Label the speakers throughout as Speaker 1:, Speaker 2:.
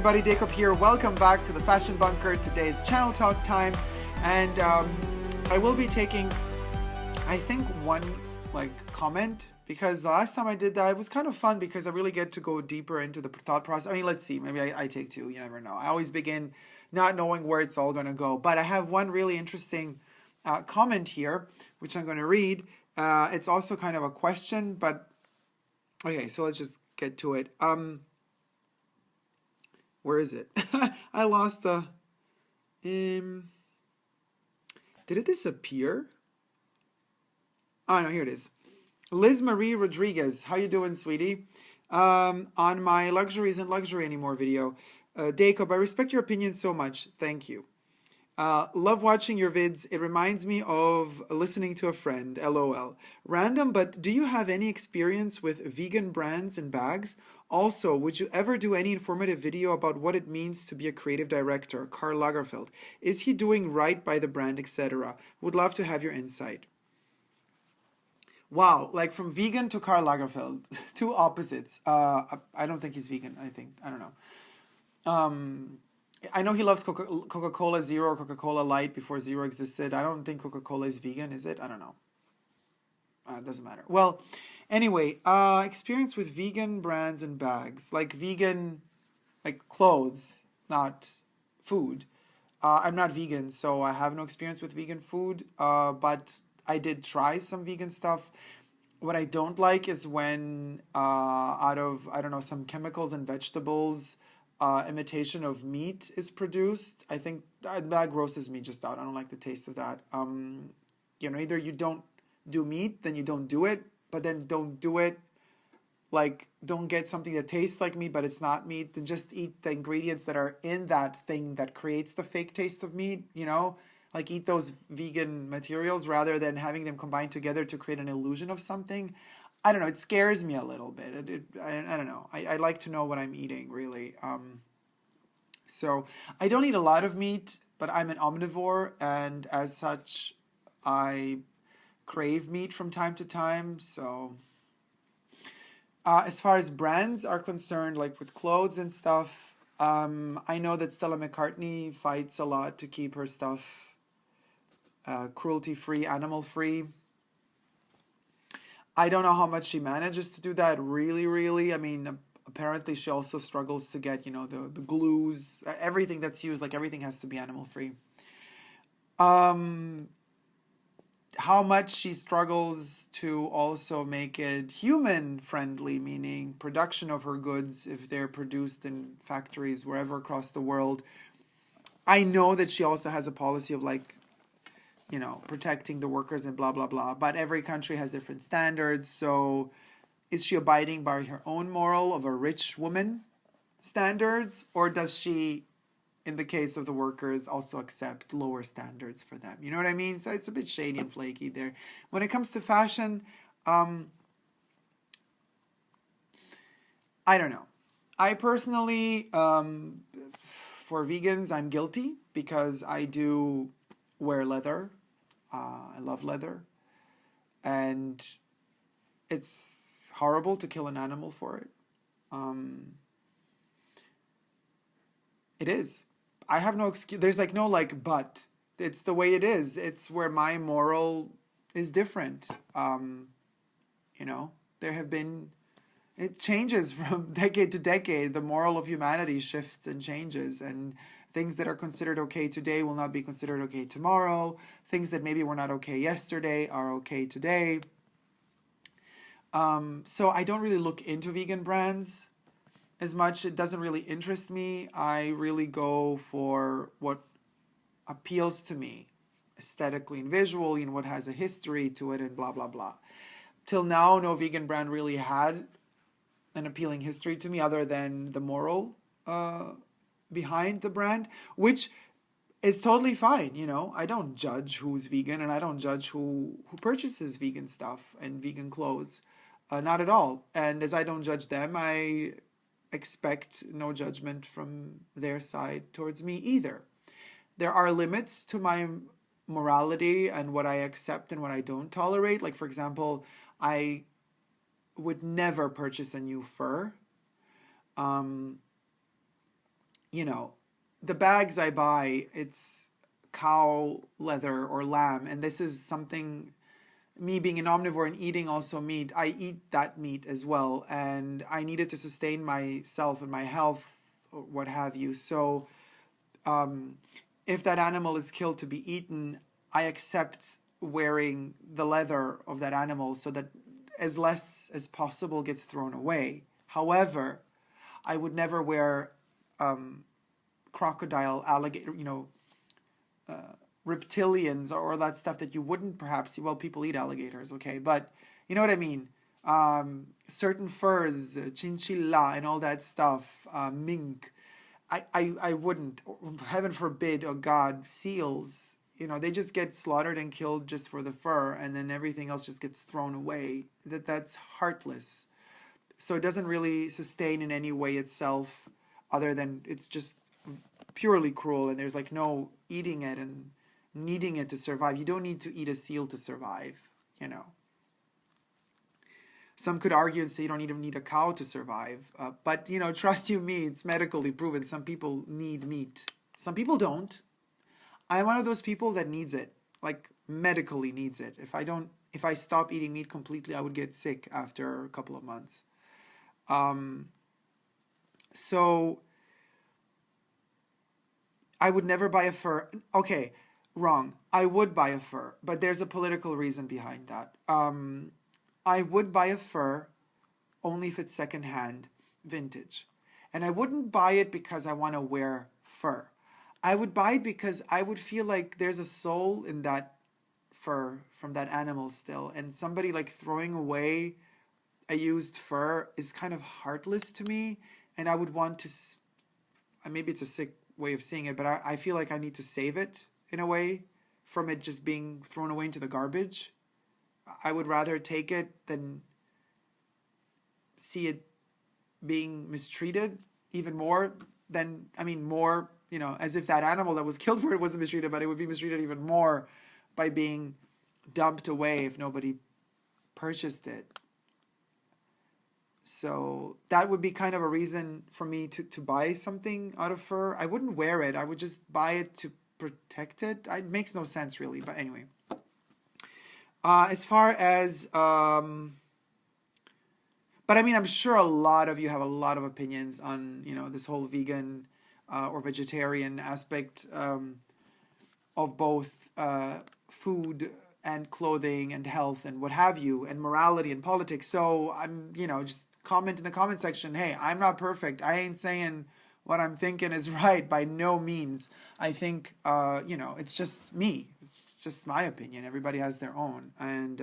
Speaker 1: everybody, Dacob here. Welcome back to the Fashion Bunker. Today's channel talk time, and I will be taking, I think, one comment, because the last time I did that, it was kind of fun because I really get to go deeper into the thought process. I mean, let's see, maybe I take two, you never know. I always begin not knowing where it's all going to go, but I have one really interesting comment here, which I'm going to read. It's also kind of a question, but okay, so let's just get to it. Where is it? I lost the... did it disappear? Oh, no, here it is. Liz Marie Rodriguez. How you doing, sweetie? On my Luxury Isn't Luxury Anymore video. Dacob, I respect your opinion so much. Thank you. Love watching your vids. It reminds me of listening to a friend. LOL. Random, but do you have any experience with vegan brands and bags? Also, would you ever do any informative video about what it means to be a creative director? Karl Lagerfeld. Is he doing right by the brand, etc.? Would love to have your insight. Wow, like from vegan to Karl Lagerfeld. Two opposites. I don't think he's vegan, I don't know. I know he loves Coca-Cola Zero or Coca-Cola Light before Zero existed. I don't think Coca-Cola is vegan, is it? I don't know. It doesn't matter. Well, anyway, experience with vegan brands and bags. Like vegan, like clothes, not food. I'm not vegan, so I have no experience with vegan food. But I did try some vegan stuff. What I don't like is when out of, I don't know, some chemicals and vegetables, imitation of meat is produced. I think that grosses me just out. I don't like the taste of that. You know, either you don't do meat, then you don't do it, but then don't do it, like, don't get something that tastes like meat, but it's not meat, then just eat the ingredients that are in that thing that creates the fake taste of meat, you know? Like, eat those vegan materials rather than having them combined together to create an illusion of something. I don't know, it scares me a little bit. I don't know. I like to know what I'm eating, really. So I don't eat a lot of meat, but I'm an omnivore, and as such, I crave meat from time to time. So as far as brands are concerned, like with clothes and stuff, I know that Stella McCartney fights a lot to keep her stuff cruelty-free, animal-free. I don't know how much she manages to do that, really. I mean, apparently she also struggles to get, you know, the glues, everything that's used, like everything has to be animal-free. How much she struggles to also make it human-friendly, meaning production of her goods, if they're produced in factories wherever across the world. I know that she also has a policy of, like, you know, protecting the workers and blah, blah, blah. But every country has different standards. So is she abiding by her own moral of a rich woman standards? Or does she, in the case of the workers, also accept lower standards for them? You know what I mean? So it's a bit shady and flaky there. When it comes to fashion, I don't know. I personally, for vegans, I'm guilty because I do wear leather. I love leather, and it's horrible to kill an animal for it. It is. I have no excuse. There's like no like but. It's the way it is. It's where my moral is different. You know, there have been, it changes from decade to decade. The moral of humanity shifts and changes, and things that are considered okay today will not be considered okay tomorrow. Things that maybe were not okay yesterday are okay today. So I don't really look into vegan brands as much. It doesn't really interest me. I really go for what appeals to me aesthetically and visually, and what has a history to it, and blah, blah, blah. Till now, no vegan brand really had an appealing history to me other than the moral behind the brand, which is totally fine. You know, I don't judge who's vegan, and I don't judge who purchases vegan stuff and vegan clothes, not at all. And as I don't judge them, I expect no judgment from their side towards me either. There are limits to my morality and what I accept and what I don't tolerate. Like, for example, I would never purchase a new fur. you know, the bags I buy, it's cow leather or lamb, and this is something, me being an omnivore and eating also meat, I eat that meat as well, and I need it to sustain myself and my health, or what have you. So if that animal is killed to be eaten, I accept wearing the leather of that animal so that as less as possible gets thrown away. However, I would never wear crocodile, alligator, reptilians, or that stuff that you wouldn't perhaps see. Well, people eat alligators, okay, but you know what I mean. Certain furs, chinchilla, and all that stuff, mink. I wouldn't. Heaven forbid, oh God, seals. They just get slaughtered and killed just for the fur, and then everything else just gets thrown away. That's heartless. So it doesn't really sustain in any way itself, other than it's just purely cruel, and there's like no eating it and needing it to survive. You don't need to eat a seal to survive, Some could argue and say you don't even need a cow to survive. But, trust you me, it's medically proven. Some people need meat. Some people don't. I'm one of those people that needs it, like medically needs it. If I stop eating meat completely, I would get sick after a couple of months. So I would never buy a fur. Okay, wrong. I would buy a fur, but there's a political reason behind that. I would buy a fur only if it's secondhand, vintage. And I wouldn't buy it because I want to wear fur. I would buy it because I would feel like there's a soul in that fur from that animal still. And somebody like throwing away a used fur is kind of heartless to me. And I would want to, maybe it's a sick way of seeing it, but I feel like I need to save it in a way from it just being thrown away into the garbage. I would rather take it than see it being mistreated even more than, more, as if that animal that was killed for it wasn't mistreated, but it would be mistreated even more by being dumped away if nobody purchased it. So that would be kind of a reason for me to buy something out of fur. I wouldn't wear it. I would just buy it to protect it. It makes no sense really, but anyway. As far as, but I'm sure a lot of you have a lot of opinions on, this whole vegan or vegetarian aspect of both food and clothing and health and what have you, and morality and politics. So I'm, just comment in the comment section. Hey, I'm not perfect. I ain't saying what I'm thinking is right by no means. I think, it's just me. It's just my opinion. Everybody has their own. And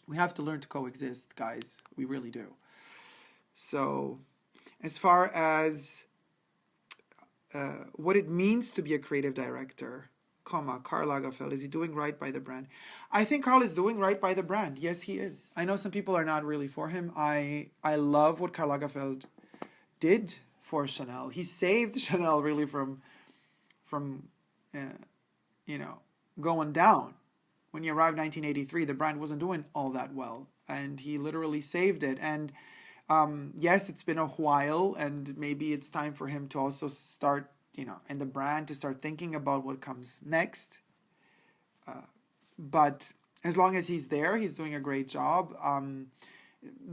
Speaker 1: we have to learn to coexist, guys. We really do. So as far as what it means to be a creative director, KARL Lagerfeld, is he doing right by the brand? I think KARL is doing right by the brand. Yes, he is. I know some people are not really for him. I love what KARL Lagerfeld did for Chanel. He saved Chanel really from going down. When he arrived in 1983, the brand wasn't doing all that well, and he literally saved it. And yes, it's been a while, and maybe it's time for him to also start, and the brand to start thinking about what comes next. But as long as he's there, he's doing a great job.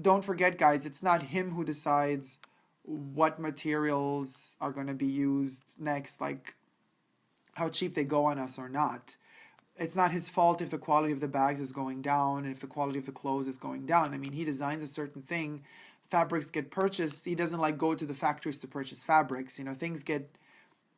Speaker 1: Don't forget, guys, it's not him who decides what materials are going to be used next, like how cheap they go on us or not. It's not his fault if the quality of the bags is going down and if the quality of the clothes is going down. He designs a certain thing, fabrics get purchased. He doesn't go to the factories to purchase fabrics. Things get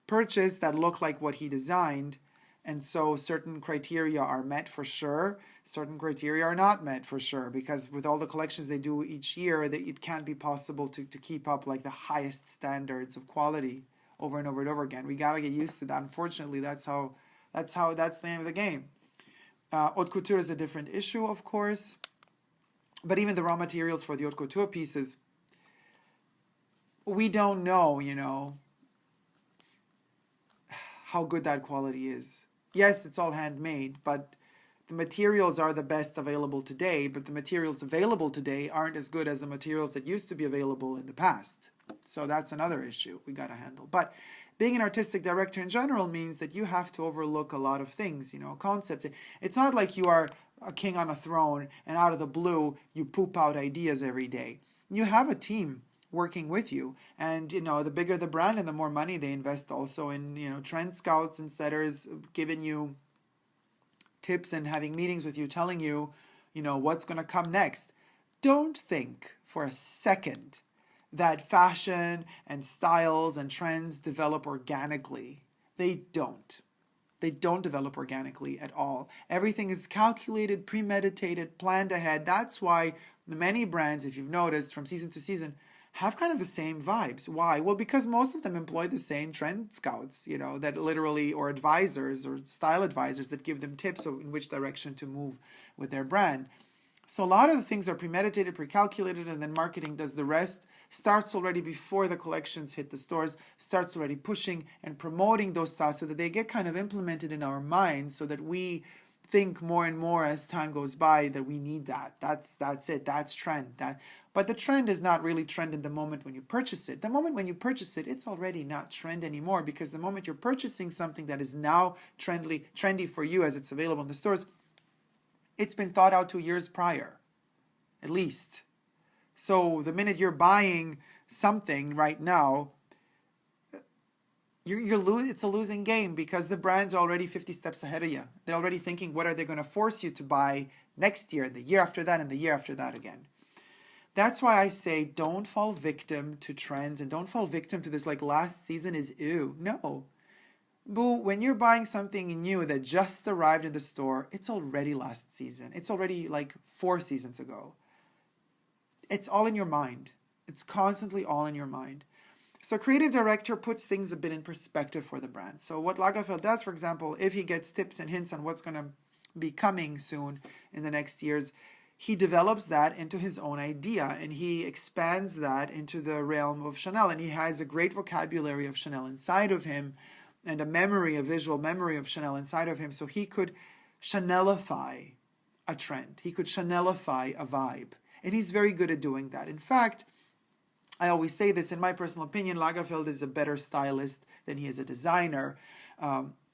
Speaker 1: purchased that look like what he designed, and so certain criteria are met for sure, certain criteria are not met for sure, because with all the collections they do each year, it can't be possible to keep up like the highest standards of quality over and over and over again. We gotta get used to that. Unfortunately, that's the name of the game. Haute couture is a different issue, of course, but even the raw materials for the haute couture pieces, we don't know, how good that quality is. Yes, it's all handmade, but the materials are the best available today, but the materials available today aren't as good as the materials that used to be available in the past. So that's another issue we got to handle. But being an artistic director in general means that you have to overlook a lot of things, you know, concepts. It's not like you are a king on a throne and out of the blue you poop out ideas every day. You have a team working with you, and you know, the bigger the brand and the more money they invest also in, you know, trend scouts and setters giving you tips and having meetings with you, telling you, you know, what's going to come next. Don't think for a second that fashion and styles and trends develop organically. They don't. They don't develop organically at all. Everything is calculated, premeditated, planned ahead. That's why many brands, if you've noticed from season to season, have kind of the same vibes. Why? Well, because most of them employ the same trend scouts, you know, that literally, or advisors or style advisors that give them tips in which direction to move with their brand. So a lot of the things are premeditated, pre-calculated, and then marketing does the rest. Starts already before the collections hit the stores, starts already pushing and promoting those styles so that they get kind of implemented in our minds, so that we think more and more as time goes by that we need that. That's it. That's trend. But the trend is not really trend in the moment when you purchase it. The moment when you purchase it, it's already not trend anymore, because the moment you're purchasing something that is now trendy for you as it's available in the stores, it's been thought out 2 years prior, at least. So the minute you're buying something right now, it's a losing game, because the brands are already 50 steps ahead of you. They're already thinking, what are they going to force you to buy next year, the year after that, and the year after that again. That's why I say don't fall victim to trends, and don't fall victim to this like last season is ew. No. Boo, when you're buying something new that just arrived in the store, it's already last season. It's already like 4 seasons ago. It's all in your mind. It's constantly all in your mind. So creative director puts things a bit in perspective for the brand. So what Lagerfeld does, for example, if he gets tips and hints on what's going to be coming soon in the next years, he develops that into his own idea, and he expands that into the realm of Chanel. And he has a great vocabulary of Chanel inside of him, and a visual memory of Chanel inside of him. So he could Chanelify a trend. He could Chanelify a vibe. And he's very good at doing that. In fact, I always say this, in my personal opinion, Lagerfeld is a better stylist than he is a designer.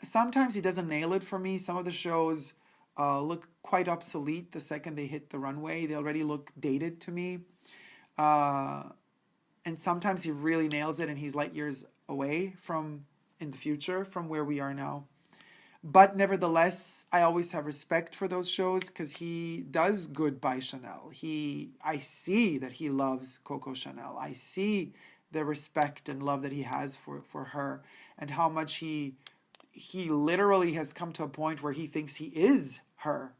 Speaker 1: Sometimes he doesn't nail it for me. Some of the shows look quite obsolete the second they hit the runway. They already look dated to me. And sometimes he really nails it, and he's light years away from, in the future, from where we are now. But nevertheless, I always have respect for those shows, because he does good by Chanel. I see that he loves Coco Chanel. I see the respect and love that he has for her, and how much he literally has come to a point where he thinks he is her,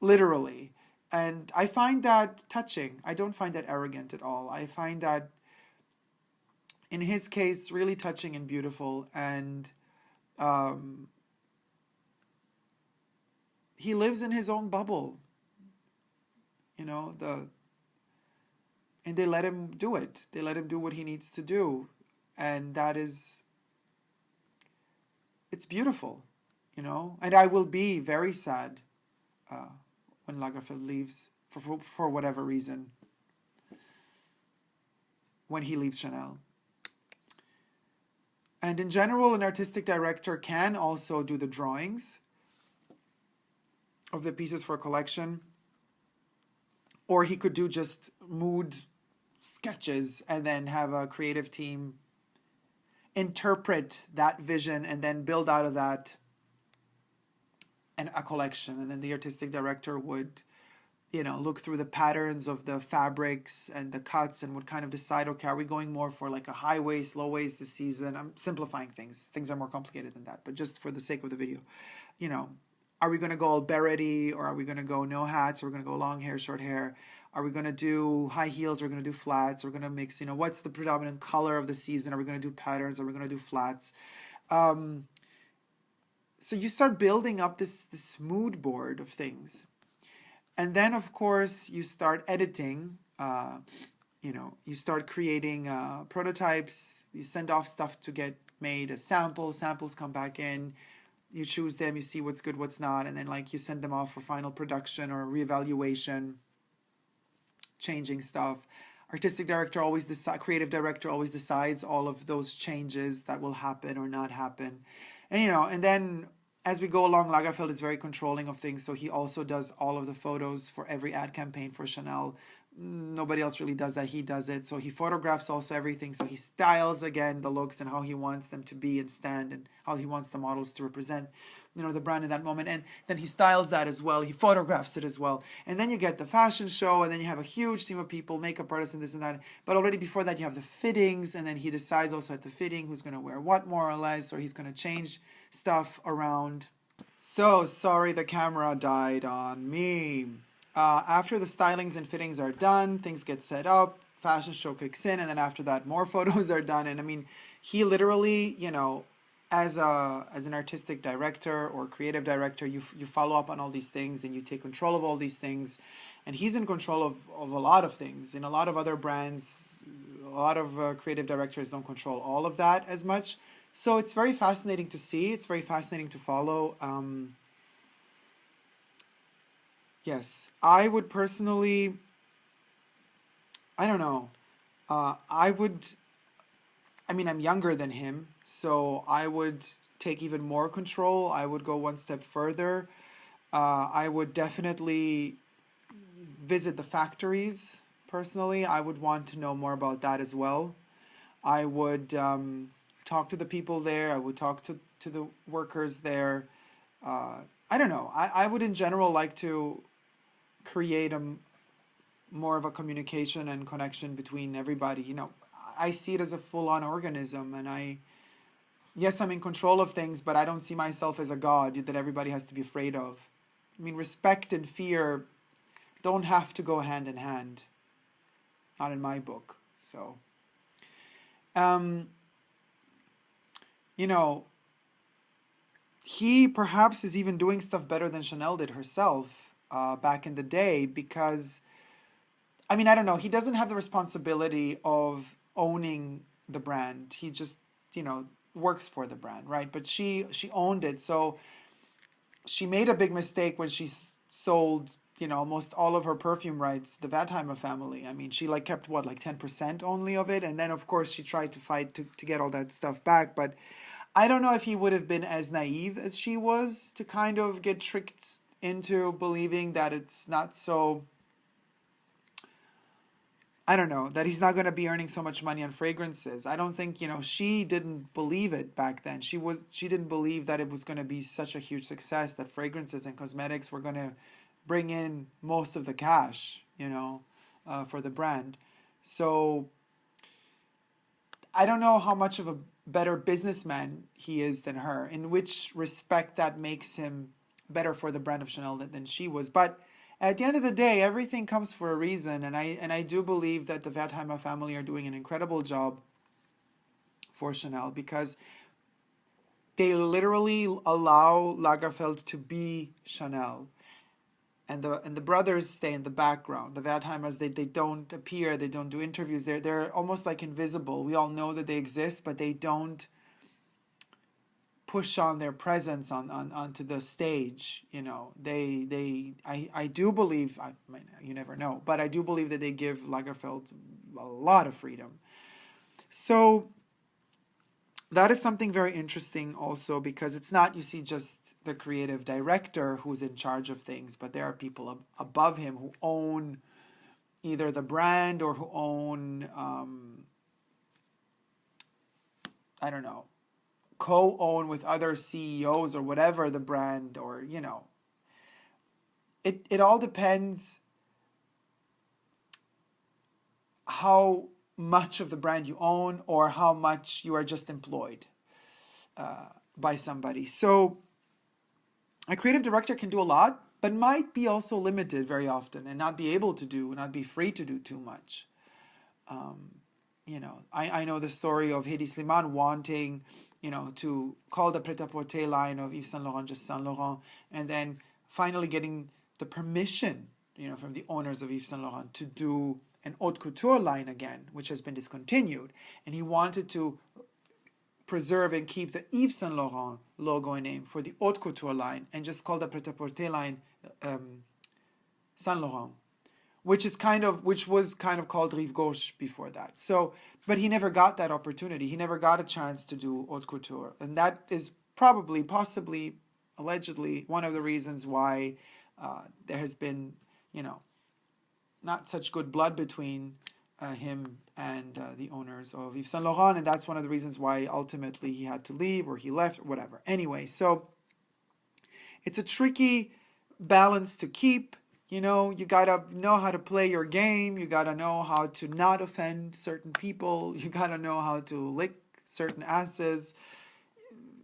Speaker 1: literally. And I find that touching. I don't find that arrogant at all. I find that, in his case, really touching and beautiful. And he lives in his own bubble, you know, and they let him do it. They let him do what he needs to do. And it's beautiful, you know. And I will be very sad when Lagerfeld leaves, for whatever reason, when he leaves Chanel. And in general, an artistic director can also do the drawings of the pieces for a collection, or he could do just mood sketches and then have a creative team interpret that vision and then build out of that a collection. And then the artistic director would, you know, look through the patterns of the fabrics and the cuts and would kind of decide, okay, are we going more for like a high waist, low waist this season? I'm simplifying things. Things are more complicated than that, but just for the sake of the video, you know, are we going to go all barrety, or are we going to go no hats? Or are we going to go long hair, short hair? Are we going to do high heels? Are we going to do flats? Are we going to mix, you know, what's the predominant color of the season? Are we going to do patterns? Are we going to do flats? So you start building up this mood board of things. And then, of course, you start editing. You know, you start creating prototypes. You send off stuff to get made as samples. Samples come back in. You choose them, you see what's good, what's not, and then like you send them off for final production or reevaluation, changing stuff. artistic director always decides, creative director always decides all of those changes that will happen or not happen. And, and then as we go along, Lagerfeld is very controlling of things. So he also does all of the photos for every ad campaign for Chanel. Nobody else really does that. He does it. So he photographs also everything. So he styles again the looks and how he wants them to be and stand and how he wants the models to represent, the brand in that moment. And then he styles that as well. He photographs it as well. And then you get the fashion show, and then you have a huge team of people, makeup artists and this and that. But already before that, you have the fittings, and then he decides also at the fitting who's going to wear what more or less, or he's going to change stuff around. So sorry, the camera died on me. After the stylings and fittings are done, things get set up, fashion show kicks in, and then after that, more photos are done. And I mean, he literally, as an artistic director or creative director, you follow up on all these things and you take control of all these things. And he's in control of a lot of things. In a lot of other brands, a lot of creative directors don't control all of that as much. So it's very fascinating to see. It's very fascinating to follow. Yes, I would personally, I don't know. I'm younger than him, so I would take even more control. I would go one step further. I would definitely visit the factories personally. I would want to know more about that as well. I would talk to the people there. I would talk to the workers there. I don't know. I would in general like to create more of a communication and connection between everybody. I see it as a full-on organism, and yes, I'm in control of things, but I don't see myself as a god that everybody has to be afraid of. I mean, respect and fear don't have to go hand in hand. Not in my book. So, he perhaps is even doing stuff better than Chanel did herself back in the day, because, I don't know, he doesn't have the responsibility of owning the brand. He just, works for the brand, right? But she owned it. So she made a big mistake when she sold, almost all of her perfume rights, the Wertheimer family. She kept 10% only of it. And then of course she tried to fight to get all that stuff back. But I don't know if he would have been as naive as she was to kind of get tricked into believing that it's not so, I don't know, that he's not going to be earning so much money on fragrances. I don't think, she didn't believe it back then. She didn't believe that it was going to be such a huge success, that fragrances and cosmetics were going to bring in most of the cash, for the brand. So I don't know how much of a better businessman he is than her, in which respect that makes him better for the brand of Chanel than she was. But at the end of the day, everything comes for a reason, and I do believe that the Wertheimer family are doing an incredible job for Chanel, because they literally allow Lagerfeld to be Chanel, and the brothers stay in the background. The Wertheimers, they don't appear, they don't do interviews. They're almost like invisible. We all know that they exist, but they don't push on their presence onto the stage. I do believe, you never know, but I do believe that they give Lagerfeld a lot of freedom. So that is something very interesting also, because it's not, just the creative director who's in charge of things, but there are people above him who own either the brand or who own, I don't know, co-own with other CEOs or whatever the brand, or it all depends how much of the brand you own or how much you are just employed by somebody. So a creative director can do a lot, but might be also limited very often and not be able to not be free to do too much. I know the story of Hedi Slimane wanting, to call the Pret-a-Porter line of Yves Saint Laurent just Saint Laurent, and then finally getting the permission, from the owners of Yves Saint Laurent to do an haute couture line again, which has been discontinued. And he wanted to preserve and keep the Yves Saint Laurent logo and name for the haute couture line and just call the Pret-a-Porter line Saint Laurent, which was kind of called Rive Gauche before that. So, but he never got that opportunity. He never got a chance to do haute couture, and that is probably, possibly, allegedly one of the reasons why there has been, not such good blood between him and the owners of Yves Saint Laurent, and that's one of the reasons why ultimately he had to leave, or he left, or whatever. Anyway, so it's a tricky balance to keep. You gotta know how to play your game. You gotta know how to not offend certain people. You gotta know how to lick certain asses,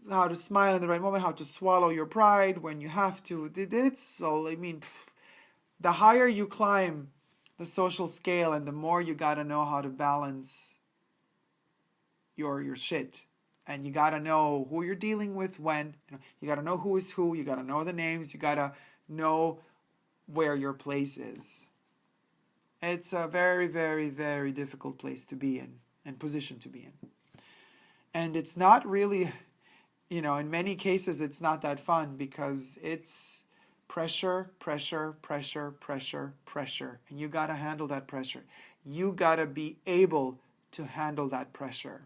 Speaker 1: how to smile in the right moment, how to swallow your pride when you have to. The higher you climb the social scale, and the more you gotta know how to balance your shit. And you gotta know who you're dealing with when. You gotta know who is who. You gotta know the names. You gotta know where your place is. It's a very, very, very difficult place to be in, and position to be in. And it's not really, in many cases, it's not that fun, because it's pressure, pressure, pressure, pressure, pressure. And you got to handle that pressure. You got to be able to handle that pressure.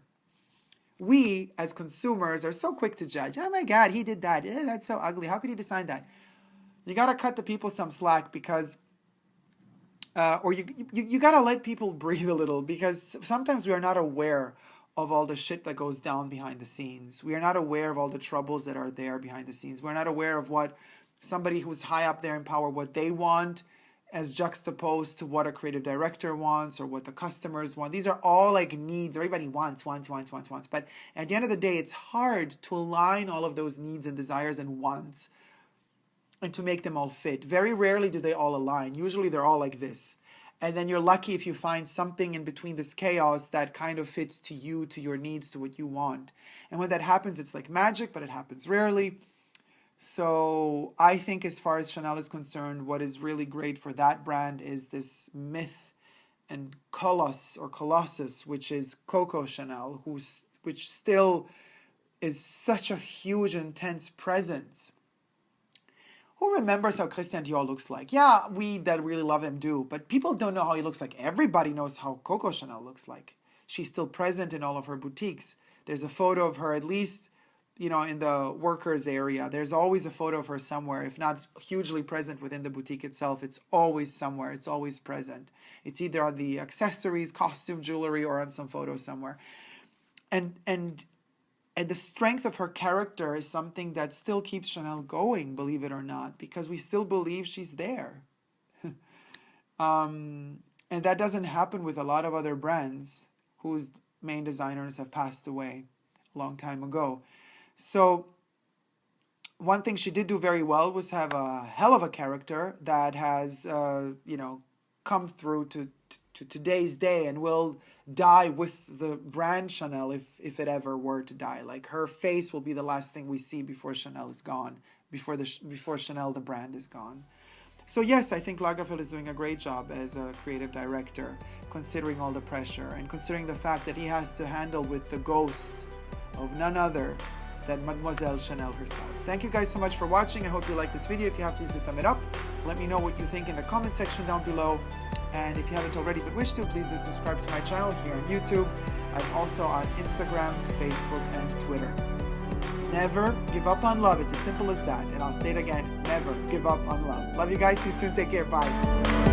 Speaker 1: We, as consumers, are so quick to judge. Oh my God, he did that. That's so ugly. How could he decide that? You got to cut the people some slack, because, or you got to let people breathe a little, because sometimes we are not aware of all the shit that goes down behind the scenes. We are not aware of all the troubles that are there behind the scenes. We're not aware of what somebody who's high up there in power, what they want, as juxtaposed to what a creative director wants, or what the customers want. These are all like needs. Everybody wants. But at the end of the day, it's hard to align all of those needs and desires and wants, and to make them all fit. Very rarely do they all align. Usually they're all like this. And then you're lucky if you find something in between this chaos that kind of fits to you, to your needs, to what you want. And when that happens, it's like magic, but it happens rarely. So I think, as far as Chanel is concerned, what is really great for that brand is this myth and colossus, which is Coco Chanel, which still is such a huge, intense presence. Who remembers how Christian Dior looks like? Yeah, we that really love him do, but people don't know how he looks like. Everybody knows how Coco Chanel looks like. She's still present in all of her boutiques. There's a photo of her, at least, in the workers area. There's always a photo of her somewhere. If not hugely present within the boutique itself, it's always somewhere. It's always present. It's either on the accessories, costume, jewelry, or on some photo somewhere. And the strength of her character is something that still keeps Chanel going, believe it or not, because we still believe she's there. And that doesn't happen with a lot of other brands whose main designers have passed away a long time ago. So one thing she did do very well was have a hell of a character that has, come through to today's day, and will die with the brand Chanel if it ever were to die. Like, her face will be the last thing we see before Chanel is gone, before Chanel the brand is gone. So yes, I think Lagerfeld is doing a great job as a creative director, considering all the pressure, and considering the fact that he has to handle with the ghost of none other than Mademoiselle Chanel herself. Thank you guys so much for watching. I hope you like this video. If you have, please do thumb it up. Let me know what you think in the comment section down below. And if you haven't already but wish to, please do subscribe to my channel here on YouTube. I'm also on Instagram, Facebook, and Twitter. Never give up on love. It's as simple as that. And I'll say it again, never give up on love. Love you guys. See you soon. Take care. Bye.